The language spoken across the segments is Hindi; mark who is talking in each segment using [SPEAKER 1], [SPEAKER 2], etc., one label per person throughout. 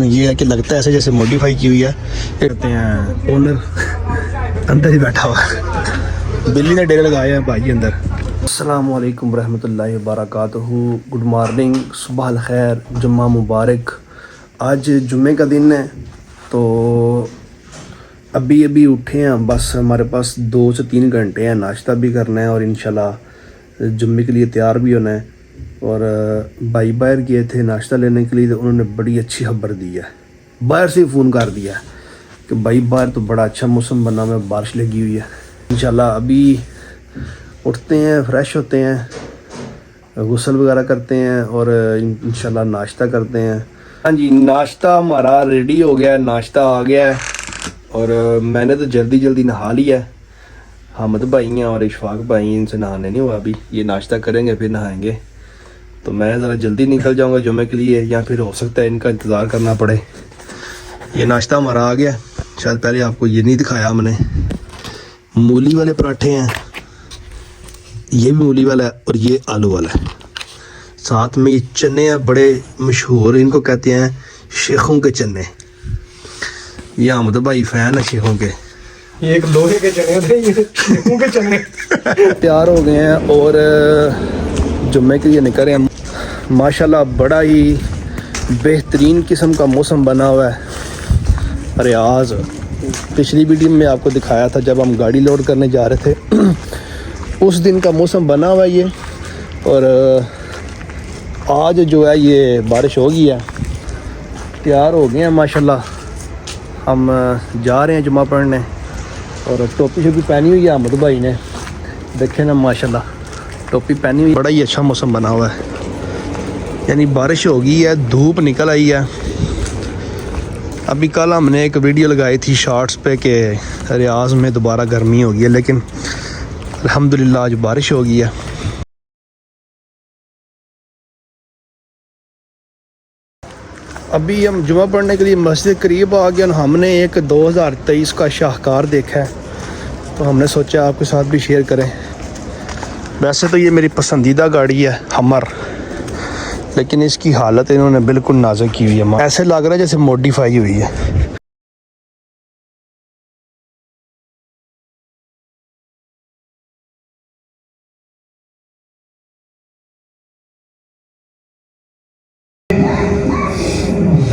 [SPEAKER 1] ये है कि लगता है ऐसे जैसे मॉडिफाई की हुई है। कहते हैं ओनर अंदर ही बैठा हुआ है, बिल्ली ने डेरे लगाए हैं भाई अंदर। अस्सलाम वालेकुम रहमतुल्लाहि व बरकातहू। गुड मॉर्निंग, सुबह अल खैर, जुम्मा मुबारक। आज जुम्मे का दिन है तो अभी उठे हैं। बस हमारे पास 2 से 3 घंटे हैं, नाश्ता भी करना है और इंशाल्लाह जुम्मे के लिए तैयार भी होना है। और भाई बाहर गए थे नाश्ता लेने के लिए तो उन्होंने बड़ी अच्छी खबर दी है, बाहर से फ़ोन कर दिया कि भाई बाहर तो बड़ा अच्छा मौसम बना हुआ है, बारिश लगी हुई है। इंशाल्लाह अभी उठते हैं, फ्रेश होते हैं, गुस्ल वगैरह करते हैं और इंशाल्लाह नाश्ता करते हैं। हाँ जी, नाश्ता हमारा रेडी हो गया है, नाश्ता आ गया है और मैंने तो जल्दी नहा लिया है। हमद भाई हैं और इशफाक भाई हैं, इनसे नहाने नहीं हुआ अभी, ये नाश्ता करेंगे फिर नहाएंगे। तो मैं ज़रा जल्दी निकल जाऊंगा जुम्मे के लिए, या फिर हो सकता है इनका इंतज़ार करना पड़े। ये नाश्ता हमारा आ गया, शायद पहले आपको ये नहीं दिखाया हमने। मूली वाले पराठे हैं, ये भी मूली वाला है और ये आलू वाला है। साथ में ये चने हैं, बड़े मशहूर, इनको कहते हैं शेखों के चने। ये हमद भाई फ़ैन है शेखों के।
[SPEAKER 2] ये एक लोहे के चने थे, ये शेखों के चने।
[SPEAKER 1] तैयार हो गए हैं और जुम्मे के लिए निकल रहे हैं। माशाल्लाह बड़ा ही बेहतरीन किस्म का मौसम बना हुआ है। रियाज पिछली वीडियो में आपको दिखाया था जब हम गाड़ी लोड करने जा रहे थे, उस दिन का मौसम बना हुआ है ये। और आज जो है ये बारिश हो गई है, तैयार हो गए हैं माशाल्लाह। हम जा रहे हैं जुम्मा पढ़ने और टोपी शोपी पहनी हुई है अहमद भाई ने, देखे ना माशाल्लाह टोपी पहनी हुई। बड़ा ही अच्छा मौसम बना हुआ है, यानी बारिश हो गई है, धूप निकल आई है। अभी कल हमने एक वीडियो लगाई थी शॉर्ट्स पे कि रियाज में दोबारा गर्मी हो गई है, लेकिन अल्हम्दुलिल्लाह आज बारिश हो गई है। अभी हम जुमा पढ़ने के लिए मस्जिद करीब आ गए और हमने एक 2023 का शाहकार देखा है, तो हमने सोचा आपके साथ भी शेयर करें। वैसे तो ये मेरी पसंदीदा गाड़ी है हमर, लेकिन इसकी हालत इन्होंने बिल्कुल नाजुक की हुई है। ऐसे लग रहा है जैसे मॉडिफाई हुई है।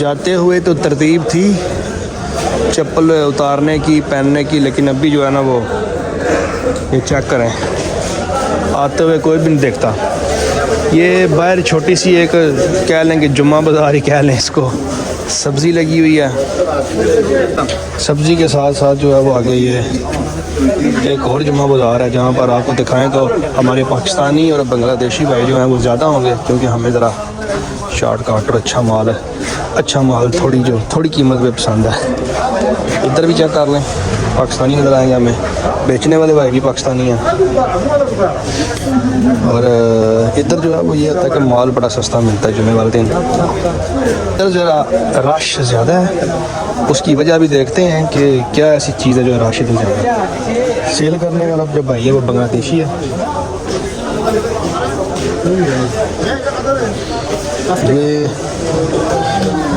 [SPEAKER 1] जाते हुए तो तरतीब थी चप्पल उतारने की, पहनने की, लेकिन अभी जो है ना वो ये चेक करें, आते हुए कोई भी नहीं देखता। ये बाहर छोटी सी एक कह लें कि जुम्मा बाज़ार ही कह लें इसको, सब्ज़ी लगी हुई है। सब्ज़ी के साथ साथ जो है वो आगे ये एक और जुम्मा बाज़ार है जहाँ पर आपको दिखाएं तो हमारे पाकिस्तानी और बांग्लादेशी भाई जो हैं वो ज़्यादा होंगे, क्योंकि हमें ज़रा शॉर्ट काट और अच्छा माल है, अच्छा माल थोड़ी कीमत पे पसंद है। इधर भी चेक कर लें। पाकिस्तानी नज़र आएंगे हमें, बेचने वाले भाई भी पाकिस्तानी हैं। और इधर जो है वो ये होता है कि माल बड़ा सस्ता मिलता है जुमे वाले दिन। इधर ज़रा रश ज़्यादा है, उसकी वजह भी देखते हैं कि क्या ऐसी चीज़ है जो रश इधर ज़्यादा है। सेल करने वाला जो भाई है वो बांग्लादेशी है। ये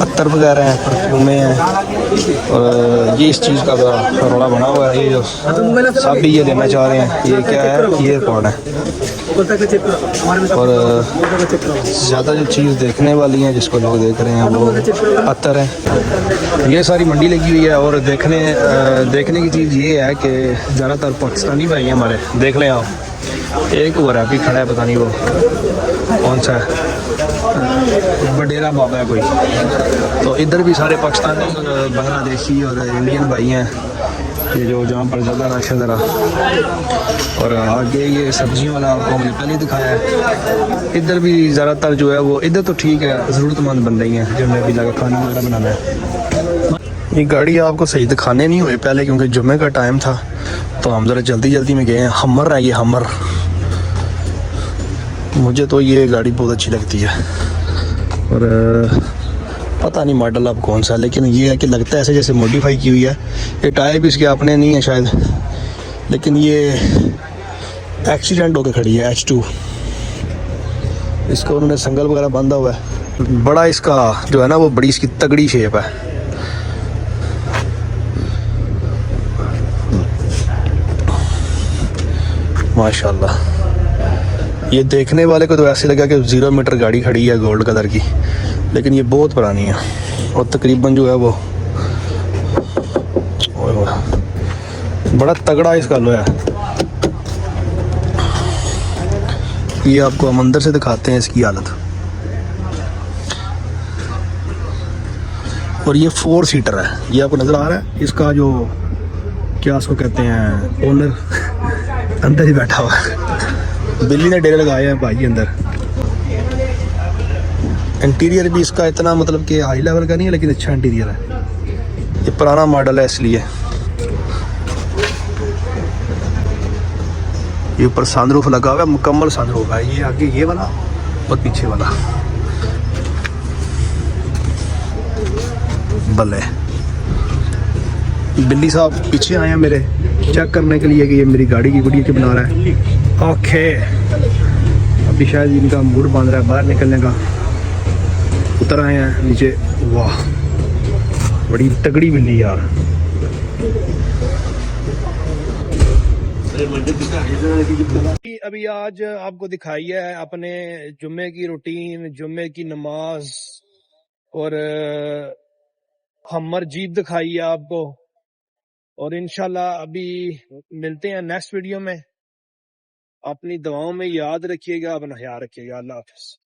[SPEAKER 1] अत्तर वगैरह हैं, परफ्यूमें हैं, और ये इस चीज़ का रोड़ा बना हुआ है। ये जो सब भी ये लेना चाह रहे हैं, ये क्या है, ये रिकॉर्ड है। और ज़्यादा जो चीज़ देखने वाली है जिसको लोग देख रहे हैं वो अत्तर है। ये सारी मंडी लगी हुई है, और देखने की चीज़ ये है कि ज़्यादातर पाकिस्तानी भाई हैं हमारे। देख लें आप, एक और है खड़ा है, पता नहीं वो कौन सा है, बडेरा बाबा है कोई। तो इधर भी सारे पाकिस्तानी और बांग्लादेशी और इंडियन भाई हैं, ये जो जहाँ पर ज़्यादा रश है ज़रा। और आगे ये सब्जियों वाला आपको हमने पहले दिखाया है। इधर भी ज़्यादातर जो है वो, इधर तो ठीक है, ज़रूरतमंद बंदे ही हैं जिन्हें भी लगा खाना वगैरह बनाना है। ये गाड़ी आपको सही दिखाने नहीं हुए पहले, क्योंकि जुम्मे का टाइम था तो हम ज़रा जल्दी में गए हैं। हमर है ये, हमर। मुझे तो ये गाड़ी बहुत अच्छी लगती है, और पता नहीं मॉडल अब कौन सा, लेकिन ये है कि लगता है ऐसे जैसे मॉडिफाई की हुई है। ये टायर भी इसके अपने नहीं है शायद, लेकिन ये एक्सीडेंट होकर खड़ी है H2। इसको उन्होंने संगल वगैरह बांधा हुआ है। बड़ा इसका जो है ना वो बड़ी इसकी तगड़ी शेप है। माशाल्लाह, ये देखने वाले को तो ऐसे लगा कि 0 मीटर गाड़ी खड़ी है गोल्ड कलर की, लेकिन ये बहुत पुरानी है। और तकरीबन जो है वो बड़ा तगड़ा इसका लोहा है। ये आपको हम अंदर से दिखाते हैं इसकी हालत। और ये 4 सीटर है, ये आपको नज़र आ रहा है। इसका जो क्या उसको कहते हैं, ओनर अंदर ही बैठा हुआ है। बिल्ली ने डेरे लगाए हैं भाई अंदर। इंटीरियर भी इसका इतना मतलब कि हाई लेवल का नहीं है, लेकिन अच्छा इंटीरियर है। ये पुराना मॉडल है इसलिए। ये ऊपर सनरूफ लगा हुआ है, मुकम्मल सनरूफ है। ये आगे ये वाला और पीछे वाला। भले बिल्ली साहब पीछे आए हैं मेरे, चेक करने के लिए कि ये मेरी गाड़ी की वीडियो क्यों बना रहा है। ओके, अभी शायद इनका मूड बन रहा है बाहर निकलने का। उतर आए हैं नीचे। वाह, बड़ी तगड़ी बिल्ली यार। अभी आज आपको दिखाई है अपने जुम्मे की रूटीन, जुम्मे की नमाज, और हमर जीप दिखाई है आपको। और इंशाल्लाह अभी मिलते हैं नेक्स्ट वीडियो में। अपनी दुआओं में याद रखिएगा, अपना ख्याल रखिएगा। अल्लाह हाफिज।